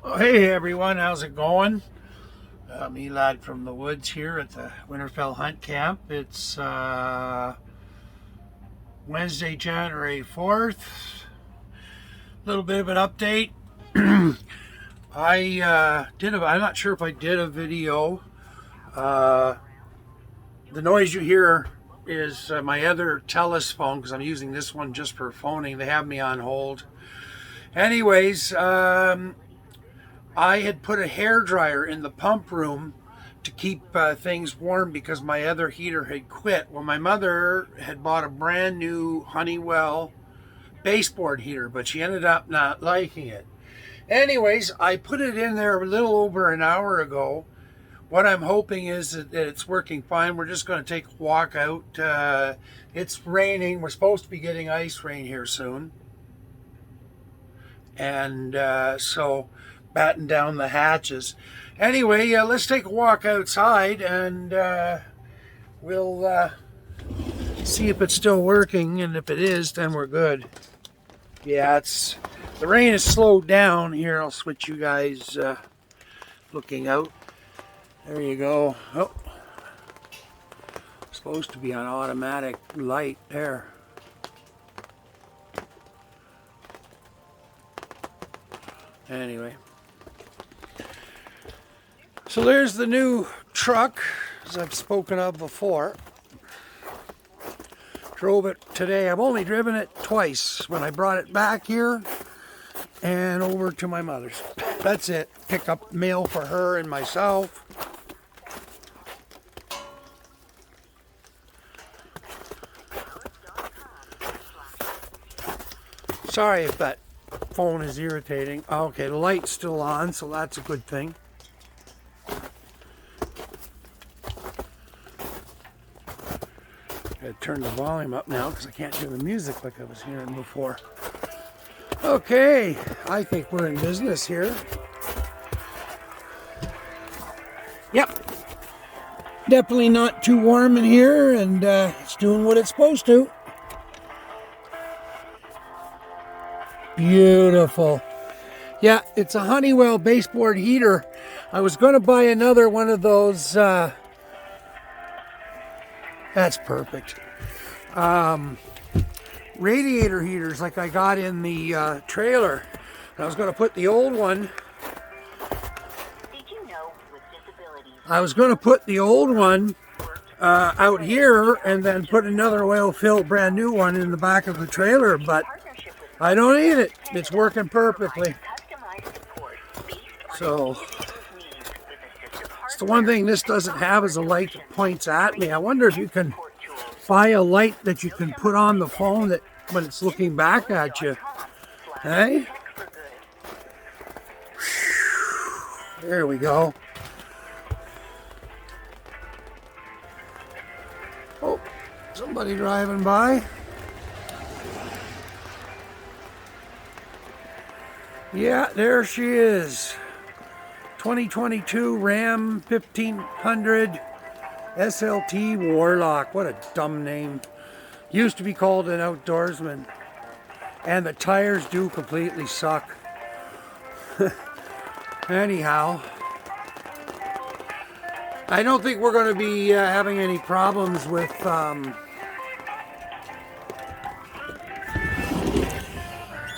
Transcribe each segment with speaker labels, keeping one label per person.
Speaker 1: Oh, hey everyone, how's it going? Me lad from the woods here at the Winterfell Hunt Camp. It's Wednesday, January 4th. A little bit of an update. I'm not sure if I did a video. Uh, the noise you hear is my other telephone because I'm using this one just for phoning. They have me on hold. Anyways, I had put a hair dryer in the pump room to keep things warm because my other heater had quit. Well, my mother had bought a brand new Honeywell baseboard heater, but she ended up not liking it. Anyways, I put it in there a little over an hour ago. What I'm hoping is that it's working fine. We're just going to take a walk out. It's raining. We're supposed to be getting ice rain here soon. And so batten down the hatches. Anyway, let's take a walk outside and we'll see if it's still working, and if it is, then we're good. Yeah, the rain has slowed down here. I'll switch you guys looking out. There you go. Oh, supposed to be on automatic light there. Anyway. So there's the new truck, as I've spoken of before. Drove it today. I've only driven it twice, when I brought it back here and over to my mother's. That's it. Pick up mail for her and myself. Sorry if that phone is irritating. Okay, the light's still on, so that's a good thing. Gotta turn the volume up now because I can't hear the music like I was hearing before. Okay, I think we're in business here. Yep, definitely not too warm in here, and it's doing what it's supposed to. Beautiful. Yeah, it's a Honeywell baseboard heater. I was going to buy another one of those. That's perfect. Radiator heaters like I got in the trailer. I was going to put the old one. I was going to put the old one out here and then put another oil-filled brand new one in the back of the trailer, but I don't need it. It's working perfectly. So, it's the one thing this doesn't have is a light that points at me. I wonder if you can buy a light that you can put on the phone that when it's looking back at you. Hey? There we go. Oh, somebody driving by. Yeah, there she is. 2022 Ram 1500 SLT Warlock. What a dumb name. Used to be called an outdoorsman. And the tires do completely suck. Anyhow, I don't think we're going to be having any problems with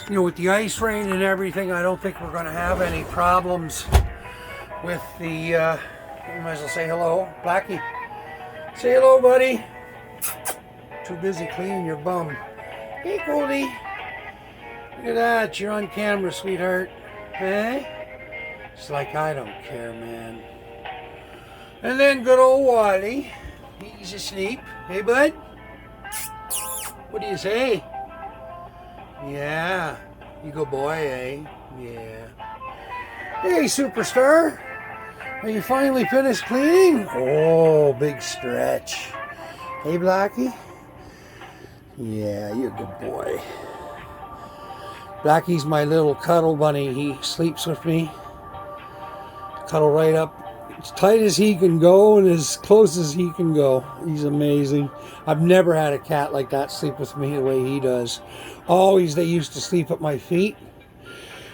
Speaker 1: with the ice rain and everything. I don't think we're going to have any problems with the, you might as well say hello. Blackie, say hello, buddy. Too busy cleaning your bum. Hey, Goldie. Look at that, you're on camera, sweetheart. Hey? It's like I don't care, man. And then good old Wally. He's asleep. Hey, bud? What do you say? Yeah, you good boy, eh? Yeah. Hey, superstar. Are you finally finished cleaning? Oh, big stretch. Hey, Blackie. Yeah, you're a good boy. Blackie's my little cuddle bunny. He sleeps with me. Cuddle right up. As tight as he can go and as close as he can go. He's amazing. I've never had a cat like that sleep with me the way he does. Always they used to sleep at my feet.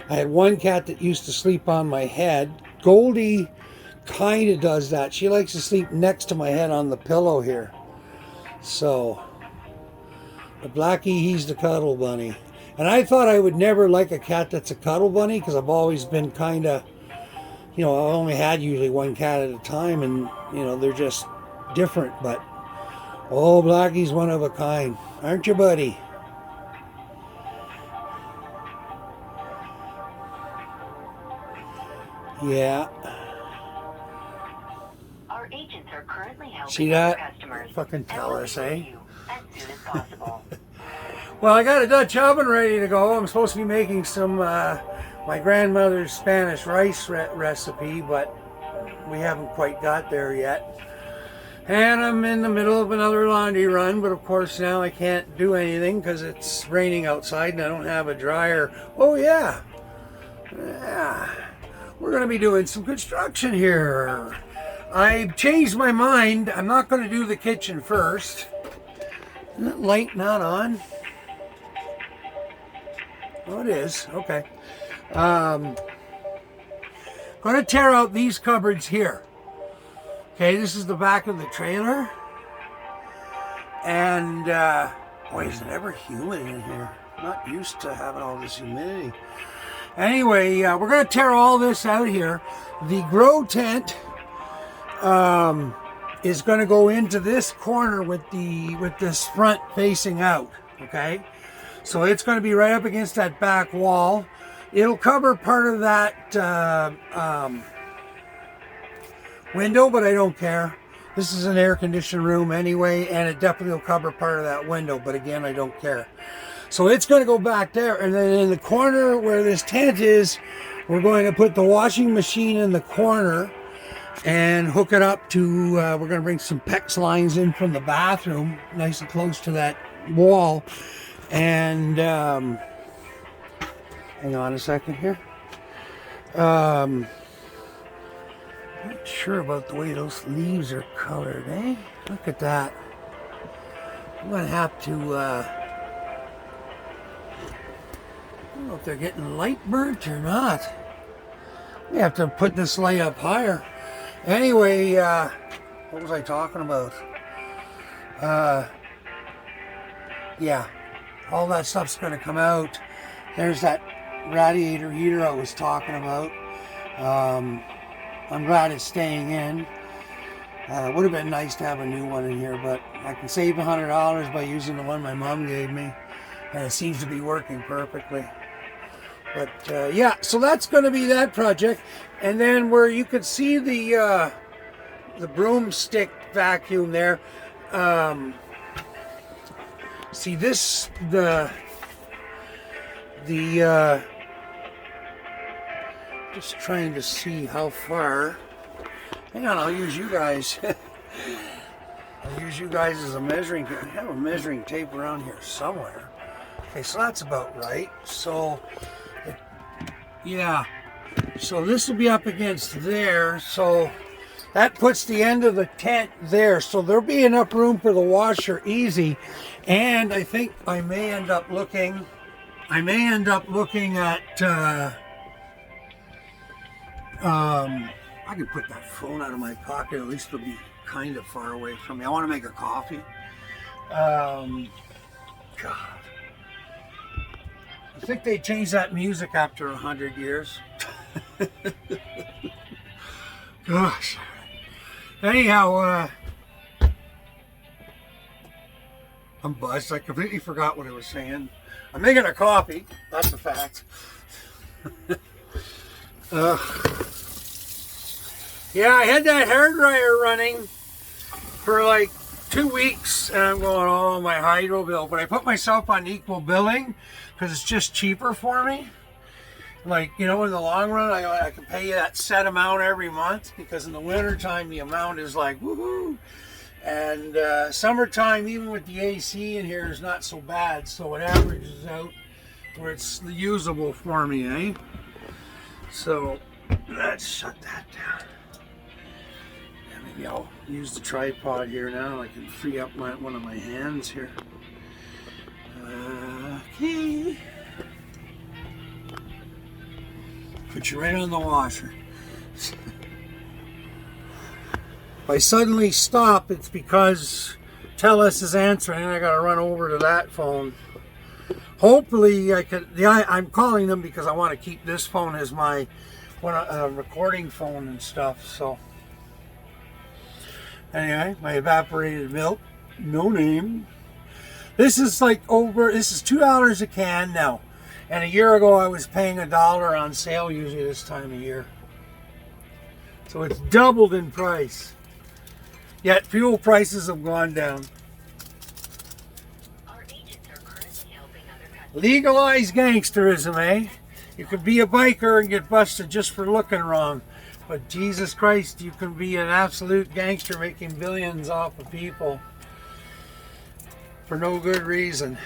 Speaker 1: I had one cat that used to sleep on my head. Goldie kind of does that. She likes to sleep next to my head on the pillow here. So, the Blackie, he's the cuddle bunny. And I thought I would never like a cat that's a cuddle bunny because I've always been kind of, you know, I only had usually one cat at a time, and, you know, they're just different. But, oh, Blackie's one of a kind. Aren't you, buddy? Yeah.
Speaker 2: Our agents are currently helping
Speaker 1: See that?
Speaker 2: customers.
Speaker 1: Fucking tell us, eh?
Speaker 2: As soon as possible.
Speaker 1: Well, I got a Dutch oven ready to go. I'm supposed to be making some my grandmother's Spanish rice recipe, but we haven't quite got there yet. And I'm in the middle of another laundry run, but of course now I can't do anything because it's raining outside and I don't have a dryer. Oh yeah, we're going to be doing some construction here. I've changed my mind. I'm not going to do the kitchen first. Isn't that light not on? Oh, it is. Okay. Going to tear out these cupboards here. Okay, this is the back of the trailer. And, boy, is it ever humid in here. I'm not used to having all this humidity. Anyway, we're going to tear all this out here. The grow tent is going to go into this corner with this front facing out. Okay, so it's going to be right up against that back wall. It'll cover part of that window, but I don't care. This is an air-conditioned room anyway, and it definitely will cover part of that window, but again, I don't care. So it's going to go back there, and then in the corner where this tent is, we're going to put the washing machine in the corner and hook it up to, we're going to bring some PEX lines in from the bathroom, nice and close to that wall. And, hang on a second here. Not sure about the way those leaves are colored, eh? Look at that. I'm going to have to, I don't know if they're getting light burnt or not. We have to put this light up higher. Anyway, what was I talking about? Yeah, all that stuff's going to come out. There's that radiator heater I was talking about. I'm glad it's staying in. It would have been nice to have a new one in here, but I can save $100 by using the one my mom gave me, and it seems to be working perfectly. But yeah, so that's going to be that project. And then where you could see the broomstick vacuum there, see this, just trying to see how far. Hang on, I'll use you guys. I'll use you guys as a measuring tape. I have a measuring tape around here somewhere. Okay, so that's about right. So, yeah. So this will be up against there. So that puts the end of the tent there. So there'll be enough room for the washer easy. And I think I may end up looking at, I can put that phone out of my pocket. At least it'll be kind of far away from me. I want to make a coffee. God. I think they changed that music after 100 years. Gosh. Anyhow, I'm buzzed. I completely forgot what I was saying. I'm making a coffee. That's a fact. Yeah, I had that hairdryer running for like 2 weeks, and I'm going, oh, my hydro bill. But I put myself on equal billing because it's just cheaper for me. Like, you know, in the long run, I can pay you that set amount every month, because in the wintertime, the amount is like, woohoo. And summertime, even with the AC in here, is not so bad. So it averages out where it's usable for me, eh? So let's shut that down. Yeah, maybe I'll use the tripod here now. I can free up one of my hands here. Okay. Put you right on the washer. If I suddenly stop, it's because TELUS is answering and I gotta run over to that phone. Hopefully I could, I'm calling them because I want to keep this phone as my recording phone and stuff. So anyway, my evaporated milk, no name. This is $2 a can now. And a year ago I was paying $1 on sale usually this time of year. So it's doubled in price. Yet fuel prices have gone down.
Speaker 2: Our agents are currently helping other customers.
Speaker 1: Legalize gangsterism, eh? You could be a biker and get busted just for looking wrong. But Jesus Christ, you can be an absolute gangster making billions off of people for no good reason.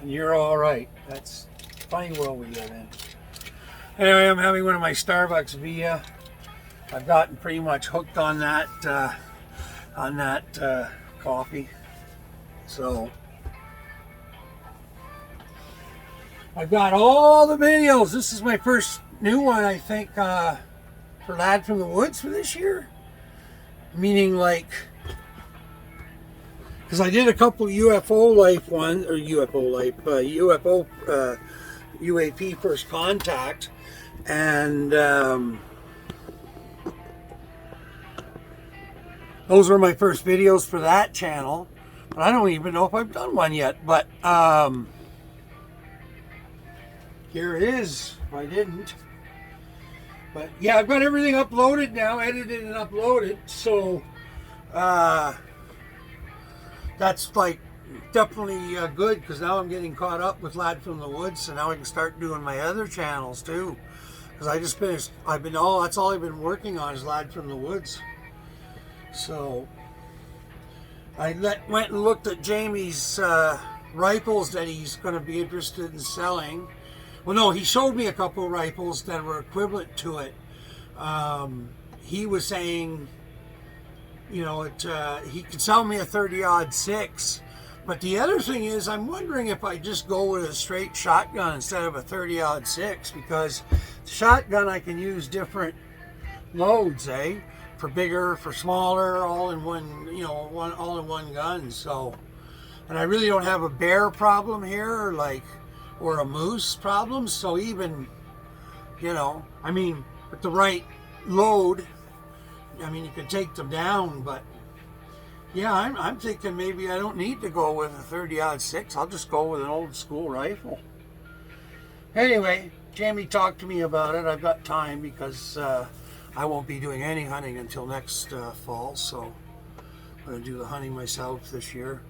Speaker 1: And you're all right. That's a funny world we live in. Anyway, I'm having one of my Starbucks Via. I've gotten pretty much hooked on that coffee. So I've got all the videos. This is my first new one, I think, for Lad from the Woods for this year. Meaning, like, because I did a couple UFO life ones, or UAP First Contact, and those were my first videos for that channel. But I don't even know if I've done one yet. But here it is, if I didn't. But yeah, I've got everything uploaded now, edited and uploaded. So that's like definitely good, because now I'm getting caught up with Lad from the Woods, so now I can start doing my other channels too. Because I just finished, that's all I've been working on is Lad from the Woods. So I went and looked at Jamie's rifles that he's going to be interested in selling. Well, no, he showed me a couple rifles that were equivalent to it. He was saying, you know, he could sell me a 30-06. But the other thing is, I'm wondering if I just go with a straight shotgun instead of a 30-06, because the shotgun I can use different loads, eh? For bigger, for smaller, all in one, you know, all in one gun. So, and I really don't have a bear problem here, or a moose problem. So even, you know, I mean, with the right load, I mean, you could take them down. But yeah, I'm thinking maybe I don't need to go with a 30-06. I'll just go with an old school rifle. Anyway, Jamie talked to me about it. I've got time because I won't be doing any hunting until next fall, so I'm going to do the hunting myself this year.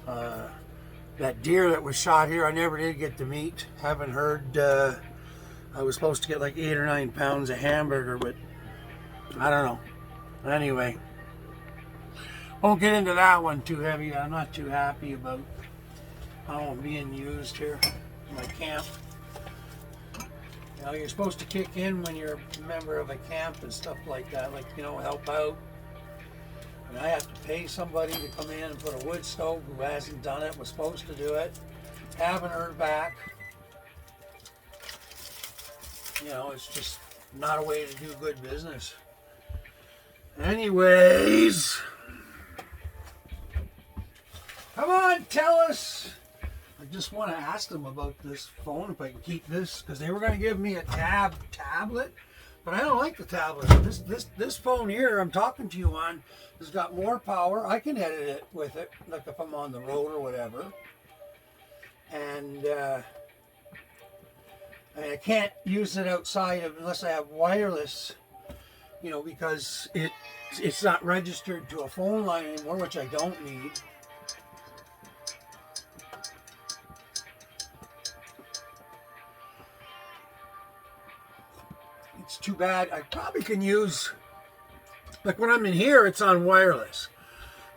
Speaker 1: That deer that was shot here, I never did get to meet. Haven't heard. I was supposed to get like 8 or 9 pounds of hamburger, but I don't know. Anyway, won't get into that one too heavy. I'm not too happy about how I'm being used here in my camp. You know, you're supposed to kick in when you're a member of a camp and stuff like that, like, you know, help out. And I have to pay somebody to come in and put a wood stove who hasn't done it, was supposed to do it. Haven't heard back. You know, it's just not a way to do good business. Anyways, come on, tell us. I just want to ask them about this phone, if I can keep this, because they were going to give me a tablet, but I don't like the tablet. This phone here I'm talking to you on has got more power. I can edit it with it, like if I'm on the road or whatever. And I can't use it outside unless I have wireless, you know, because it's not registered to a phone line anymore, which I don't need. It's too bad. I probably can use, like when I'm in here, it's on wireless.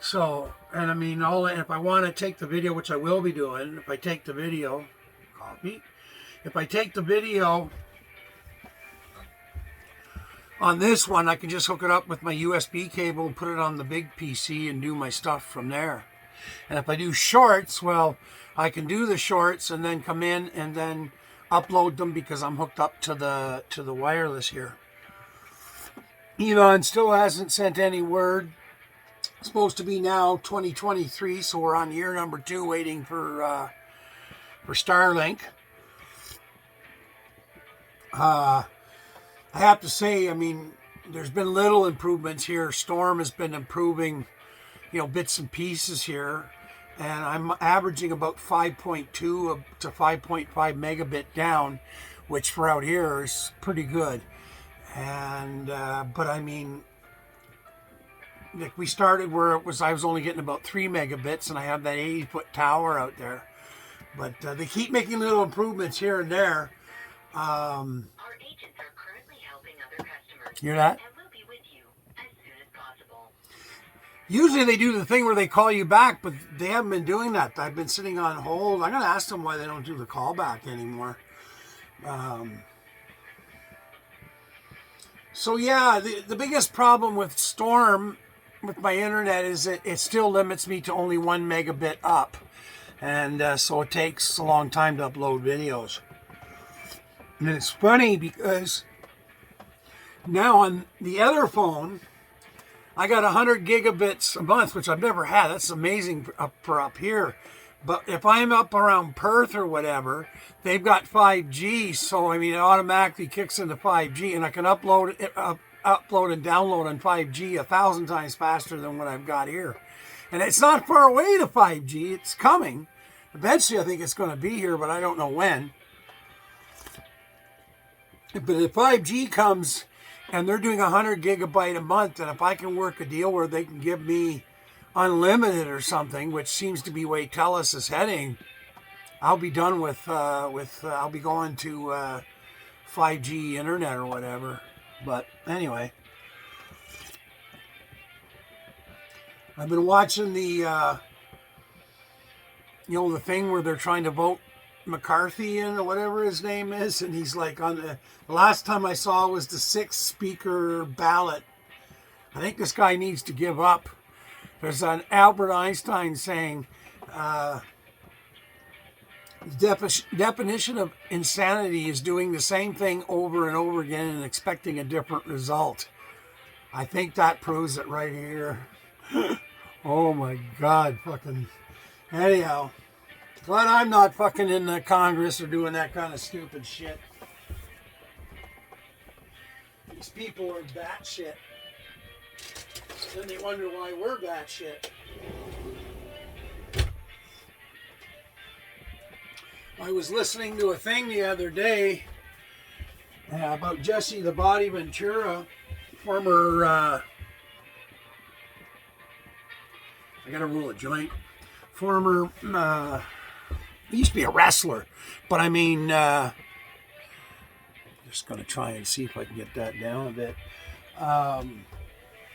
Speaker 1: So, and I mean, if I want to take the video, which I will be doing, if I take the video, copy. If I take the video on this one, I can just hook it up with my USB cable and put it on the big PC and do my stuff from there. And if I do shorts, well, I can do the shorts and then come in and then upload them because I'm hooked up to the wireless here. Elon still hasn't sent any word. It's supposed to be now 2023, so we're on year number 2 waiting for Starlink. I have to say, I mean, there's been little improvements here. Storm has been improving, bits and pieces here. And I'm averaging about 5.2 to 5.5 megabit down, which for out here is pretty good. And, but I mean, like we started where I was only getting about 3 megabits, and I have that 80-foot tower out there. But they keep making little improvements here and there.
Speaker 2: Our agents are currently helping other customers.
Speaker 1: Hear that?
Speaker 2: And we'll be with you as soon as possible.
Speaker 1: Usually they do the thing where they call you back, but they haven't been doing that. I've been sitting on hold. I'm going to ask them why they don't do the callback anymore. So yeah, the biggest problem with Storm, with my internet, is it still limits me to only 1 megabit up. And so it takes a long time to upload videos. And it's funny because now on the other phone, I got 100 gigabits a month, which I've never had. That's amazing for up here. But if I'm up around Perth or whatever, they've got 5G. So, I mean, it automatically kicks into 5G. And I can upload and download on 5G 1,000 times faster than what I've got here. And it's not far away to 5G. It's coming. Eventually, I think it's going to be here, but I don't know when. But if 5G comes and they're doing 100 gigabyte a month, and if I can work a deal where they can give me unlimited or something, which seems to be where TELUS is heading, I'll be done with I'll be going to 5G internet or whatever. But anyway, I've been watching the the thing where they're trying to vote McCarthy in, or whatever his name is, and he's like on the last time I saw was the 6 speaker ballot. I think this guy needs to give up. There's an Albert Einstein saying the definition of insanity is doing the same thing over and over again and expecting a different result. I think that proves it right here. Oh my God, fucking. Anyhow, glad I'm not fucking in the Congress or doing that kind of stupid shit. These people are batshit. Then they wonder why we're batshit. I was listening to a thing the other day about Jesse the Body Ventura, former, I gotta roll a joint, former, he used to be a wrestler, but I mean, just gonna try and see if I can get that down a bit.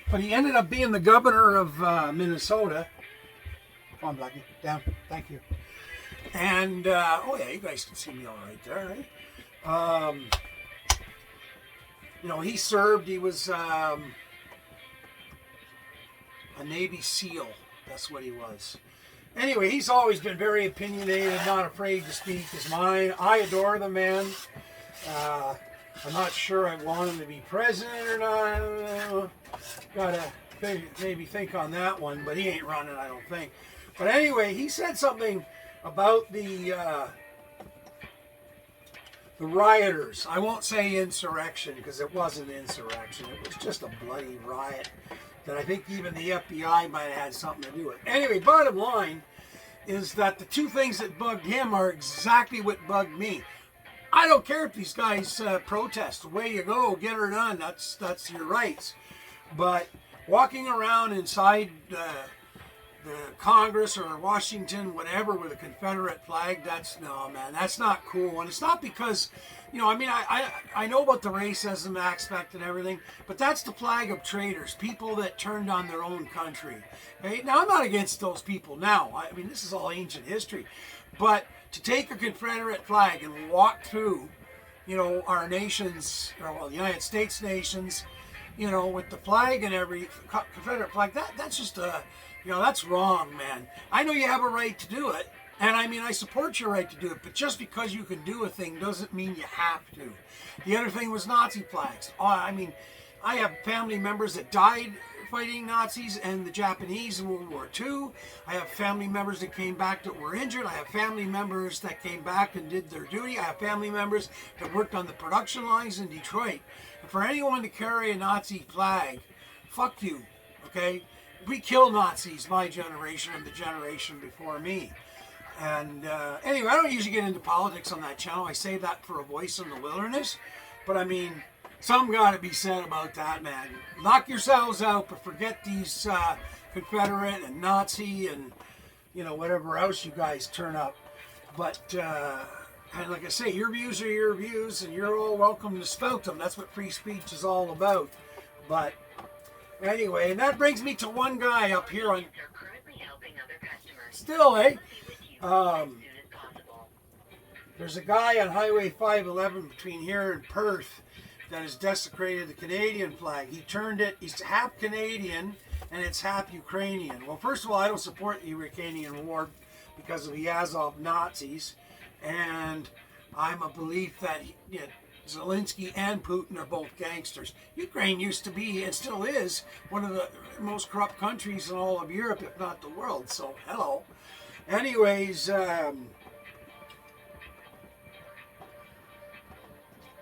Speaker 1: But he ended up being the governor of Minnesota. Come on, Blackie, down, thank you. And, oh yeah, you guys can see me all right there, right? He served, he was a Navy SEAL. That's what he was. Anyway, he's always been very opinionated, not afraid to speak his mind. I adore the man. I'm not sure I want him to be president or not. I don't know. Gotta maybe think on that one, but he ain't running, I don't think. But anyway, he said something about the rioters. I won't say insurrection because it wasn't insurrection. It was just a bloody riot that I think even the FBI might have had something to do with. Anyway, bottom line is that the two things that bugged him are exactly what bugged me. I don't care if these guys protest. Away you go, get her done. That's your rights. But walking around inside the Congress or Washington, whatever, with a Confederate flag, that's not cool. And it's not because, I know about the racism aspect and everything, but that's the flag of traitors, people that turned on their own country. Okay? Now, I'm not against those people now. I mean, this is all ancient history. But to take a Confederate flag and walk through, our nations, the United States nations, with the flag and every Confederate flag, that's just that's wrong, man. I know you have a right to do it, And I mean, I support your right to do it, but just because you can do a thing doesn't mean you have to. The other thing was Nazi flags. I mean, I have family members that died fighting Nazis and the Japanese in World War II. I have family members that came back that were injured. I have family members that came back and did their duty. I have family members that worked on the production lines in Detroit. And for anyone to carry a Nazi flag, fuck you, okay? We kill Nazis, my generation and the generation before me. And anyway, I don't usually get into politics on that channel. I say that for a voice in the wilderness. But I mean, something got to be said about that, man. Knock yourselves out, but forget these Confederate and Nazi and, you know, whatever else you guys turn up. But, and like I say, your views are your views, and you're all welcome to spout them. That's what free speech is all about. But anyway, and that brings me to one guy up here on...
Speaker 2: Agents are currently helping other customers.
Speaker 1: Still, eh?
Speaker 2: Be with you as soon as possible.
Speaker 1: There's a guy on Highway 511 between here and Perth that has desecrated the Canadian flag. He turned it, he's half Canadian and it's half Ukrainian. Well, first of all, I don't support the Ukrainian war because of the Azov Nazis. And I'm a belief that Zelensky and Putin are both gangsters. Ukraine used to be, and still is, one of the most corrupt countries in all of Europe, if not the world. So, hello. Anyways, and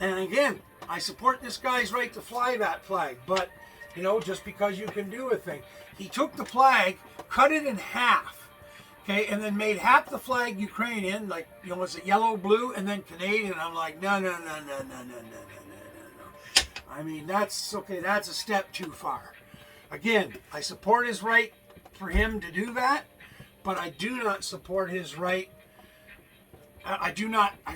Speaker 1: again, I support this guy's right to fly that flag, but, you know, just because you can do a thing. He took the flag, cut it in half, okay, and then made half the flag Ukrainian, like, you know, was it yellow, blue, and then Canadian. I'm like, no. I mean, that's, okay, that's a step too far. Again, I support his right for him to do that, but I do not support his right. I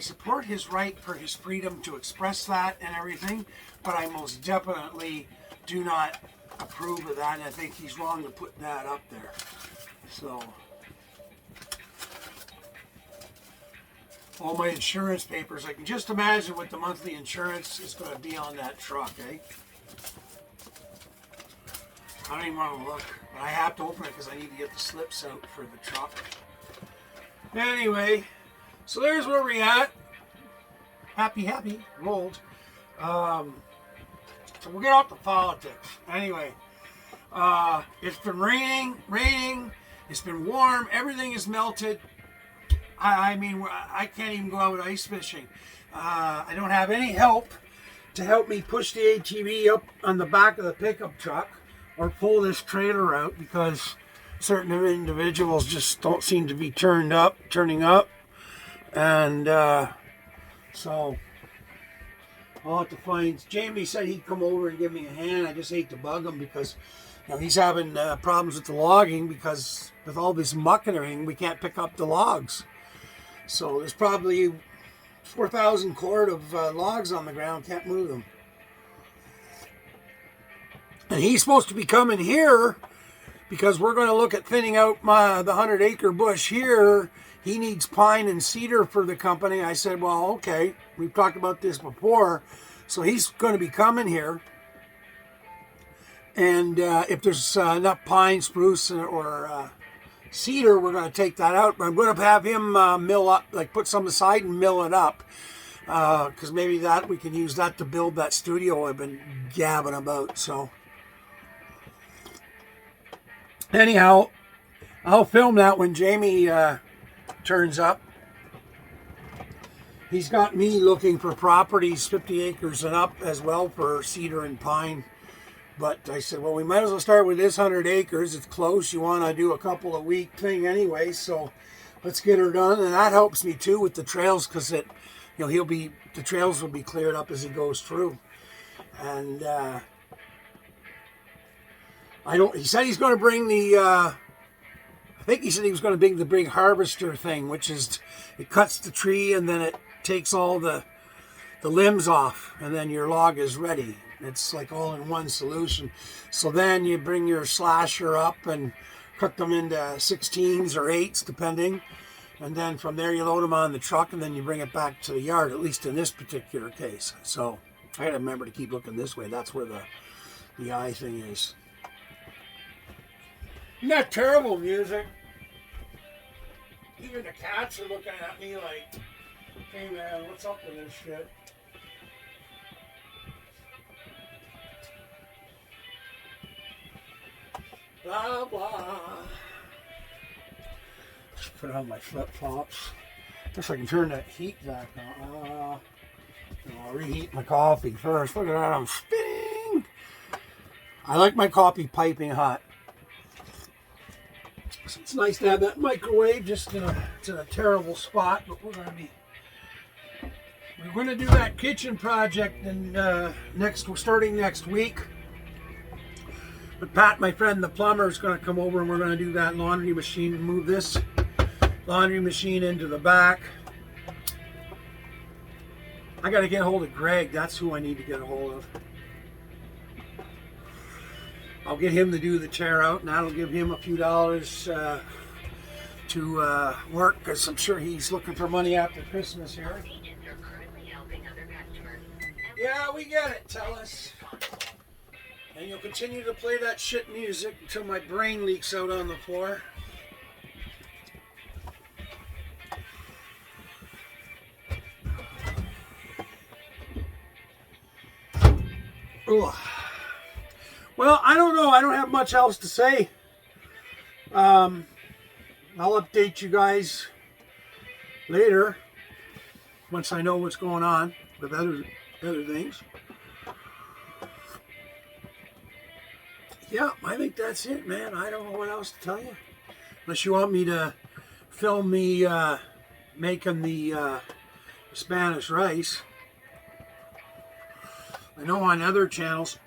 Speaker 1: support his right for his freedom to express that and everything, but I most definitely do not approve of that, and I think he's wrong to put that up there. So, all my insurance papers, I can just imagine what the monthly insurance is going to be on that truck, eh? I don't even want to look, but I have to open it because I need to get the slips out for the truck. Anyway, so there's where we're at. Happy, rolled. So we'll get off the politics. Anyway, it's been raining. It's been warm. Everything is melted. I mean, I can't even go out ice fishing. I don't have any help to help me push the ATV up on the back of the pickup truck or pull this trailer out because certain individuals just don't seem to be turning up. And so I'll have to find... Jamie said he'd come over and give me a hand. I just hate to bug him because, you know, he's having problems with the logging because with all this muck and everything, we can't pick up the logs. So there's probably 4,000 cord of logs on the ground, can't move them. And he's supposed to be coming here because we're going to look at thinning out the 100-acre bush here. He needs pine and cedar for the company. I said, well, okay, we've talked about this before. So he's going to be coming here. And if there's enough pine, spruce, or cedar, we're going to take that out. But I'm going to have him mill up, like put some aside and mill it up. Because maybe that we can use that to build that studio I've been gabbing about. So anyhow, I'll film that when Jamie turns up. He's got me looking for properties 50 acres and up as well for cedar and pine. But I said, well, we might as well start with this 100 acres. It's close. You want to do a couple of week thing anyway, so let's get her done. And that helps me too with the trails because it, you know, the trails will be cleared up as he goes through. And he said he's going to bring I think he said he was going to bring the big harvester thing, which is, it cuts the tree and then it takes all the limbs off and then your log is ready. It's like all in one solution. So then you bring your slasher up and cut them into 16s or 8s depending. And then from there you load them on the truck and then you bring it back to the yard, at least in this particular case. So I got to remember to keep looking this way. That's where the eye thing is. Isn't that terrible music? Even the cats are looking at me like, hey man, what's up with this shit? Blah, blah. Just put on my flip-flops. Guess I can turn that heat back on. I'll reheat my coffee first. Look at that, I'm spinning. I like my coffee piping hot. So it's nice to have that microwave. Just it's in a terrible spot, but we're going to do that kitchen project and starting next week. But Pat, my friend, the plumber, is going to come over and we're going to do that laundry machine and move this laundry machine into the back. I got to get a hold of Greg. That's who I need to get a hold of. I'll get him to do the tear out, and that'll give him a few dollars to work, because I'm sure he's looking for money after Christmas here.
Speaker 2: Our agents are currently helping other customers.
Speaker 1: Yeah, we get it, tell us. And you'll continue to play that shit music until my brain leaks out on the floor. Ugh. Well, I don't know. I don't have much else to say. I'll update you guys later once I know what's going on with other things. Yeah, I think that's it, man. I don't know what else to tell you. Unless you want me to film me making the Spanish rice. I know on other channels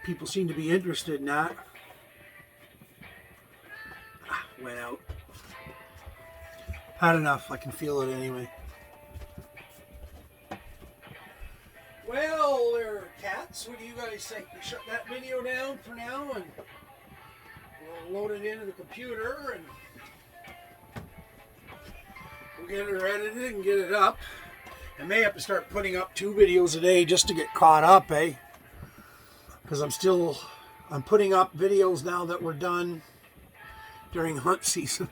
Speaker 1: people seem to be interested in that. Went out. Had enough. I can feel it anyway. Well, there, cats. What do you guys think? We shut that video down for now and we'll load it into the computer and we'll get it edited and get it up. I may have to start putting up 2 videos a day just to get caught up, eh? Because I'm putting up videos now that were done during hunt season.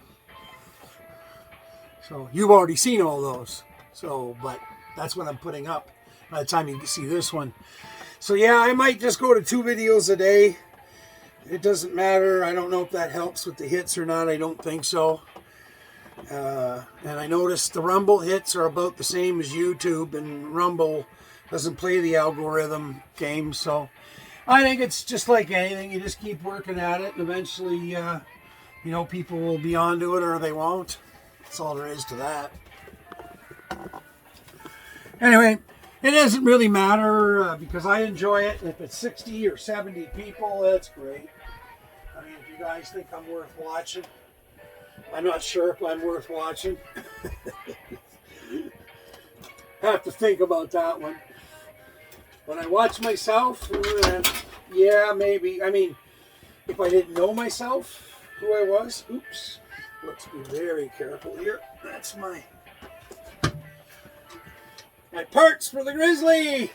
Speaker 1: So you've already seen all those. So, but that's what I'm putting up by the time you see this one. So yeah, I might just go to 2 videos a day. It doesn't matter. I don't know if that helps with the hits or not. I don't think so. And I noticed the Rumble hits are about the same as YouTube, and Rumble doesn't play the algorithm game. So I think it's just like anything. You just keep working at it, and eventually, you know, people will be onto it or they won't. That's all there is to that. Anyway, it doesn't really matter because I enjoy it. If it's 60 or 70 people, that's great. I mean, if you guys think I'm worth watching, I'm not sure if I'm worth watching. Have to think about that one. When I watch myself, yeah, maybe. I mean, if I didn't know myself, who I was, oops. Let's be very careful here. That's my parts for the grizzly.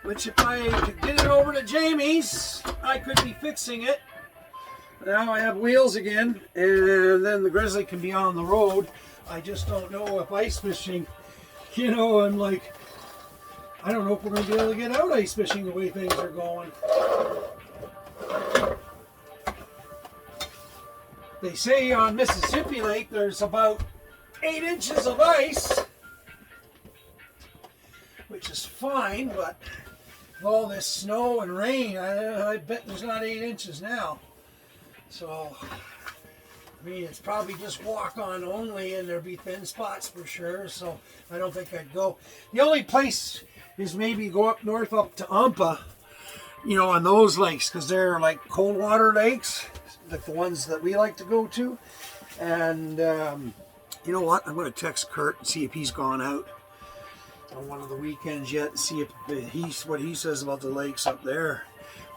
Speaker 1: Which if I could get it over to Jamie's, I could be fixing it. Now I have wheels again, and then the grizzly can be on the road. I just don't know if ice fishing, you know, I'm like, I don't know if we're going to be able to get out ice fishing the way things are going. They say on Mississippi Lake there's about 8 inches of ice, which is fine, but with all this snow and rain, I bet there's not 8 inches now. So, I mean, it's probably just walk on only, and there'll be thin spots for sure, so I don't think I'd go. The only place is maybe go up north up to Ampa, you know, on those lakes, because they're like cold water lakes, like the ones that we like to go to. And you know what? I'm going to text Kurt and see if he's gone out on one of the weekends yet, and see if what he says about the lakes up there.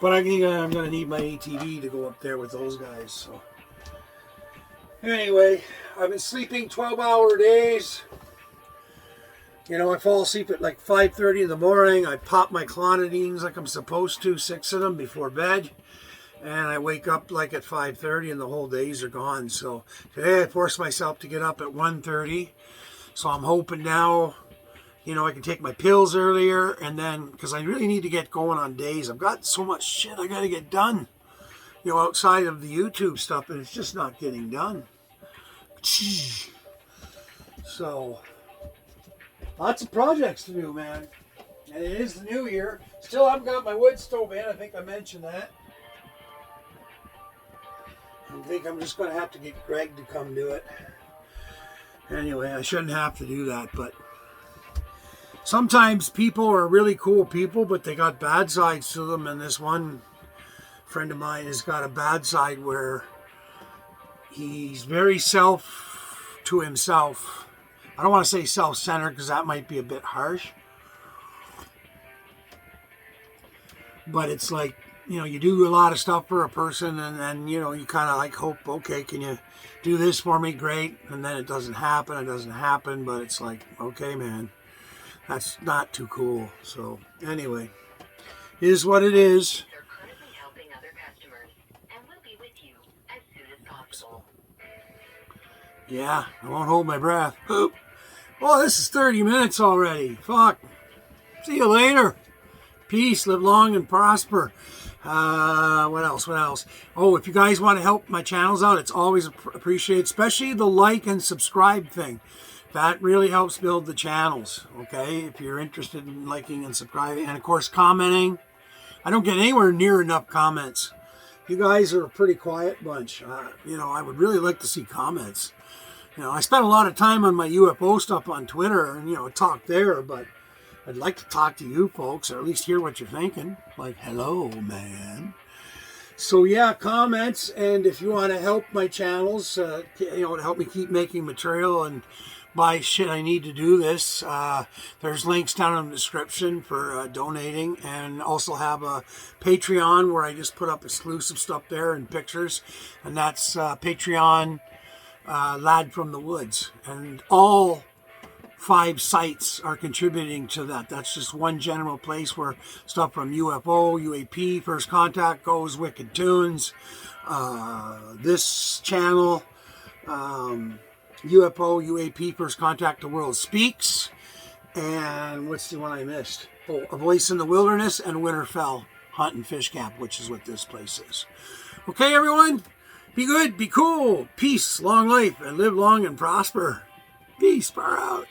Speaker 1: But I think I'm going to need my ATV to go up there with those guys. So anyway, I've been sleeping 12-hour days. You know, I fall asleep at like 5:30 in the morning. I pop my clonidines like I'm supposed to, 6 of them before bed. and I wake up like at 5:30 and the whole days are gone. So today I forced myself to get up at 1:30. So I'm hoping now, you know, I can take my pills earlier, and then, because I really need to get going on days. I've got so much shit I got to get done, you know, outside of the YouTube stuff, and it's just not getting done. So, lots of projects to do, man. And it is the new year. Still haven't got my wood stove in. I think I mentioned that. I think I'm just going to have to get Greg to come do it. Anyway, I shouldn't have to do that, but sometimes people are really cool people, but they got bad sides to them, and this one friend of mine has got a bad side where he's very to himself. I don't want to say self-centered because that might be a bit harsh. But it's like, you know, you do a lot of stuff for a person, and then, you know, you kind of like hope, okay, can you do this for me? Great. And then it doesn't happen, but it's like, okay, man, that's not too cool. So anyway, it is what it is.
Speaker 2: They're currently helping other customers and will be with you as soon as possible.
Speaker 1: Yeah, I won't hold my breath. Oop. Oh, this is 30 minutes already. Fuck. See you later. Peace, live long and prosper. What else? Oh, if you guys want to help my channels out, it's always appreciated, especially the like and subscribe thing. That really helps build the channels, okay? If you're interested in liking and subscribing, and of course commenting. I don't get anywhere near enough comments. You guys are a pretty quiet bunch. You know, I would really like to see comments. You know, I spent a lot of time on my UFO stuff on Twitter and, you know, talk there, but I'd like to talk to you folks, or at least hear what you're thinking. Like, hello, man. So, yeah, comments, and if you want to help my channels, you know, to help me keep making material and buy shit I need to do this, there's links down in the description for donating, and also have a Patreon where I just put up exclusive stuff there and pictures, and that's Patreon Lad from the Woods, and all 5 sites are contributing to that. That's just one general place where stuff from UFO, UAP, First Contact goes, Wicked Tunes, this channel, UFO, UAP, First Contact, The World Speaks, and what's the one I missed? Oh, A Voice in the Wilderness, and Winterfell Hunt and Fish Camp, which is what this place is. Okay, everyone, be good, be cool, peace, long life, and live long and prosper. Peace, far out.